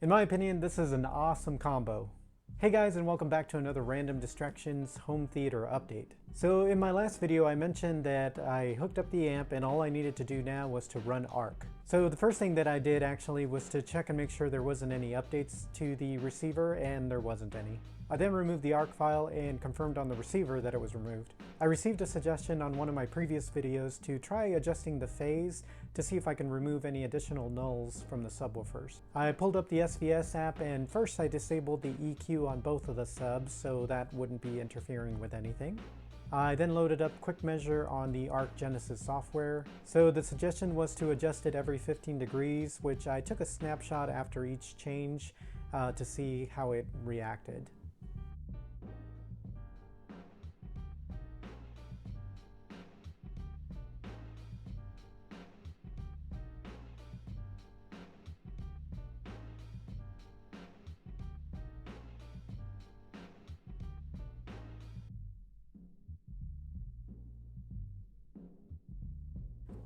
In my opinion, this is an awesome combo. Hey guys, and welcome back to another Random Distractions home theater update. So in my last video I mentioned that I hooked up the amp and all I needed to do now was to run ARC. So the first thing that I did actually was to check and make sure there wasn't any updates to the receiver, and there wasn't any. I then removed the ARC file and confirmed on the receiver that it was removed. I received a suggestion on one of my previous videos to try adjusting the phase to see if I can remove any additional nulls from the subwoofers. I pulled up the SVS app and first I disabled the EQ on both of the subs so that wouldn't be interfering with anything. I then loaded up Quick Measure on the ARC Genesis software. So the suggestion was to adjust it every 15 degrees, which I took a snapshot after each change to see how it reacted.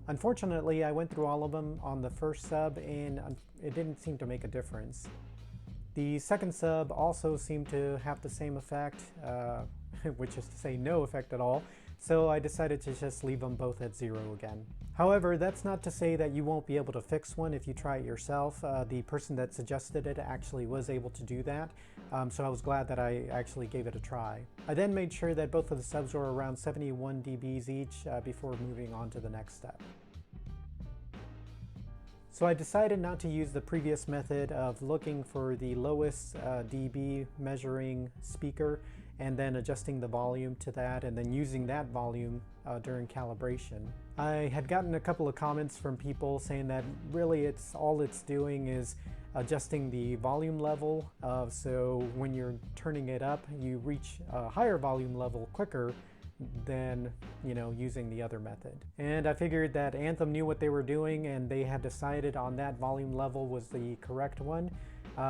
Unfortunately, I went through all of them on the first sub and it didn't seem to make a difference. The second sub also seemed to have the same effect, which is to say no effect at all, so I decided to just leave them both at 0 again. However, that's not to say that you won't be able to fix one if you try it yourself. The person that suggested it actually was able to do that, so I was glad that I actually gave it a try. I then made sure that both of the subs were around 71 dBs each before moving on to the next step. So I decided not to use the previous method of looking for the lowest dB measuring speaker and then adjusting the volume to that and then using that volume during calibration. I had gotten a couple of comments from people saying that really all it's doing is adjusting the volume level, so when you're turning it up you reach a higher volume level quicker than using the other method. And I figured that Anthem knew what they were doing and they had decided on that volume level was the correct one,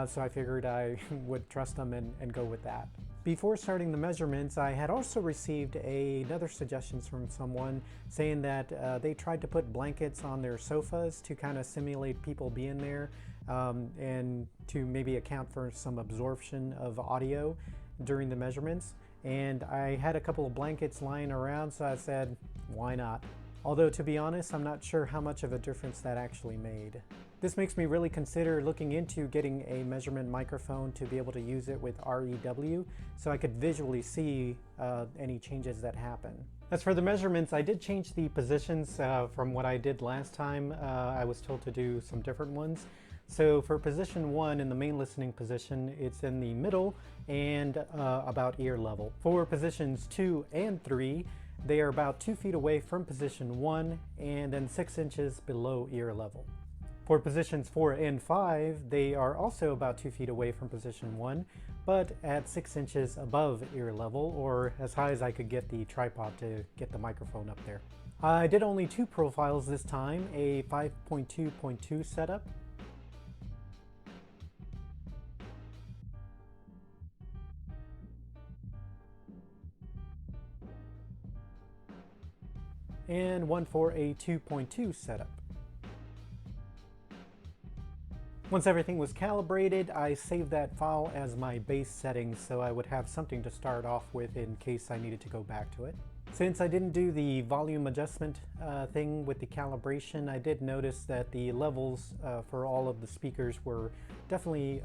so I figured I would trust them and go with that. Before starting the measurements, I had also received another suggestion from someone saying that they tried to put blankets on their sofas to kind of simulate people being there and to maybe account for some absorption of audio during the measurements. And I had a couple of blankets lying around, so I said, why not? Although to be honest, I'm not sure how much of a difference that actually made. This makes me really consider looking into getting a measurement microphone to be able to use it with REW so I could visually see any changes that happen. As for the measurements, I did change the positions from what I did last time. I was told to do some different ones. So for position 1 in the main listening position, it's in the middle and about ear level. For positions 2 and 3, they are about 2 feet away from position 1 and then 6 inches below ear level. For positions 4 and 5, they are also about 2 feet away from position 1, but at 6 inches above ear level, or as high as I could get the tripod to get the microphone up there. I did only 2 profiles this time, a 5.2.2 setup, and one for a 2.2 setup. Once everything was calibrated, I saved that file as my base settings so I would have something to start off with in case I needed to go back to it. Since I didn't do the volume adjustment thing with the calibration, I did notice that the levels for all of the speakers were definitely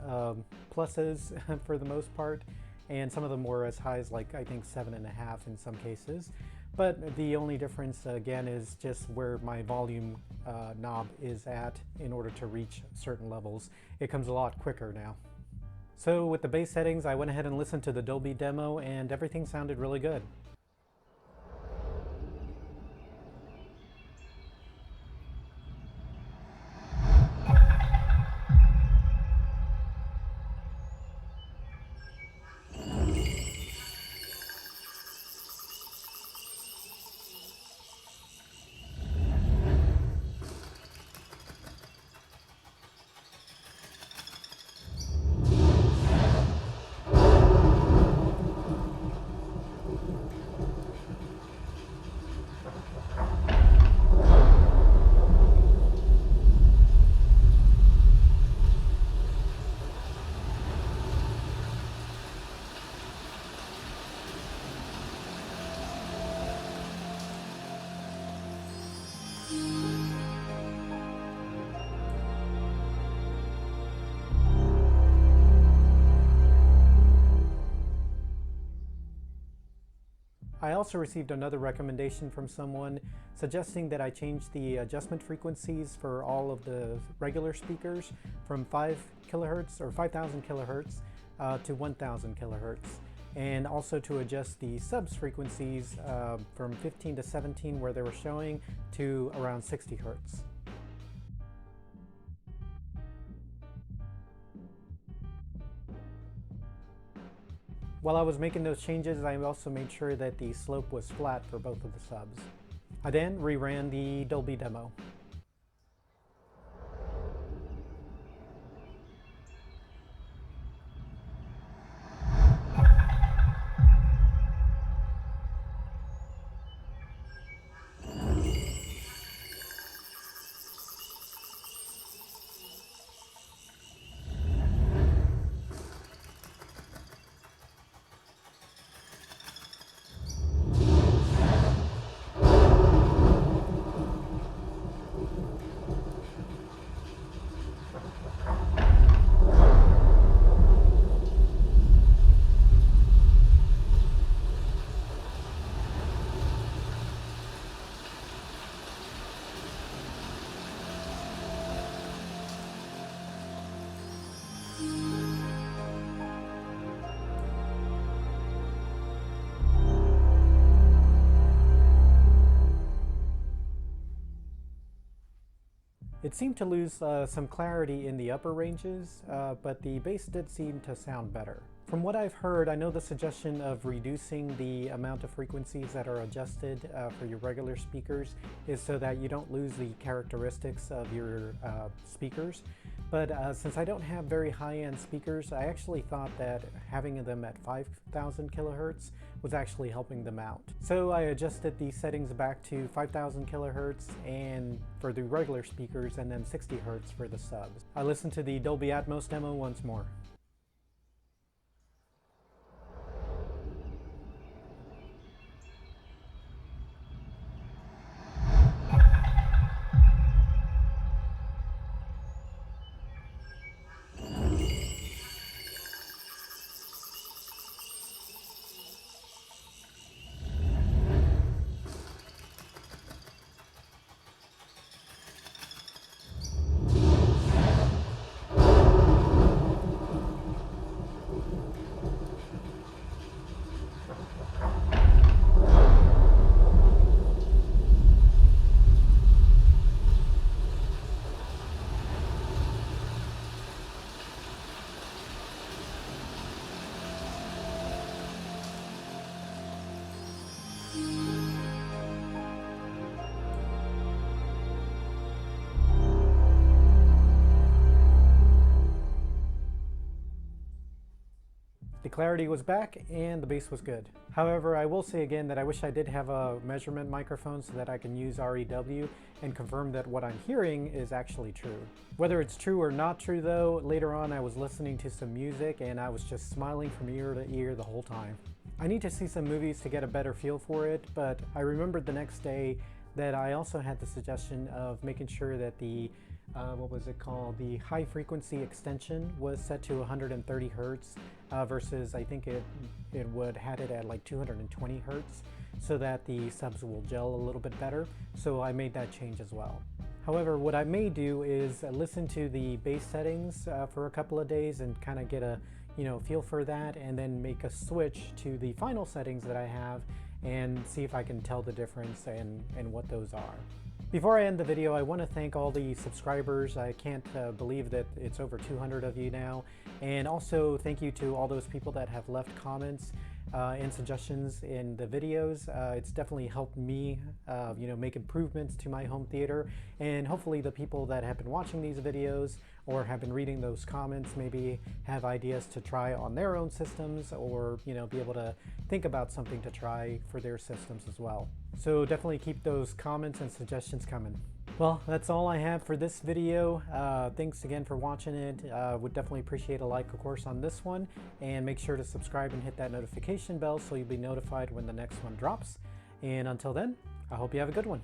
pluses for the most part, and some of them were as high as like I think 7.5 in some cases. But the only difference again is just where my volume knob is at in order to reach certain levels. It comes a lot quicker now. So with the bass settings, I went ahead and listened to the Dolby demo and everything sounded really good. I also received another recommendation from someone suggesting that I change the adjustment frequencies for all of the regular speakers from 5 kilohertz or 5000 kilohertz to 1000 kilohertz, and also to adjust the subs frequencies from 15 to 17 where they were showing to around 60 hertz. While I was making those changes, I also made sure that the slope was flat for both of the subs. I then reran the Dolby demo. It seemed to lose some clarity in the upper ranges, but the bass did seem to sound better. From what I've heard, I know the suggestion of reducing the amount of frequencies that are adjusted for your regular speakers is so that you don't lose the characteristics of your speakers. But since I don't have very high-end speakers, I actually thought that having them at 5000 kilohertz was actually helping them out. So I adjusted the settings back to 5000 kilohertz and for the regular speakers, and then 60 hertz for the subs. I listened to the Dolby Atmos demo once more. The clarity was back and the bass was good. However, I will say again that I wish I did have a measurement microphone so that I can use REW and confirm that what I'm hearing is actually true. Whether it's true or not true though, later on I was listening to some music and I was just smiling from ear to ear the whole time. I need to see some movies to get a better feel for it, but I remembered the next day that I also had the suggestion of making sure that the what was it called? The high frequency extension was set to 130 hertz versus I think it would had it at like 220 hertz so that the subs will gel a little bit better. So I made that change as well. However, what I may do is listen to the bass settings for a couple of days and kind of get a feel for that, and then make a switch to the final settings that I have and see if I can tell the difference and what those are. Before I end the video, I want to thank all the subscribers. I can't believe that it's over 200 of you now. And also thank you to all those people that have left comments and suggestions in the videos. It's definitely helped me make improvements to my home theater, and hopefully the people that have been watching these videos or have been reading those comments maybe have ideas to try on their own systems, or be able to think about something to try for their systems as well. So definitely keep those comments and suggestions coming. Well, that's all I have for this video. Thanks again for watching it. Would definitely appreciate a like, of course, on this one, and make sure to subscribe and hit that notification bell so you'll be notified when the next one drops. And until then, I hope you have a good one.